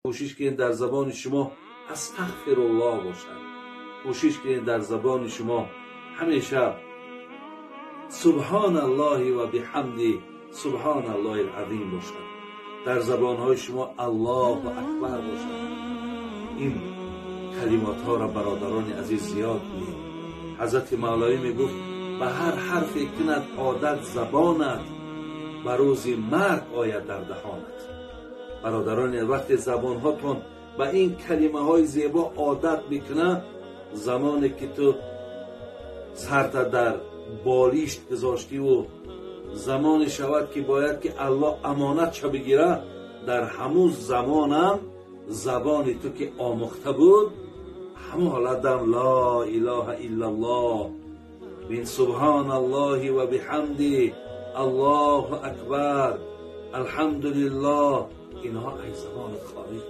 کوشش کنید در زبان شما استغفرالله باشد. کوشش کنید در زبان شما همیشه سبحان الله و بحمده سبحان الله العظیم باشد. در زبانهای شما الله اکبر باشد. این کلمات ها را برادران عزیز زیاد کنید. حضرت مولوی میگفت به هر حرفی کند عادت زبانت، به روز مرگ آید در دهانت. برادران وقتی زبان هاتون به این کلمه های زیبا عادت میکنه، زمانی که تو سرت در بالیشت گذاشتی و زمان شود که باید که الله امانت چه بگیره، در همون زمانم زبان تو که آموخته بود همون حالت دم لا اله الا الله من سبحان الله و بحمده الله اکبر الحمدلله، اینها ای زبان خارج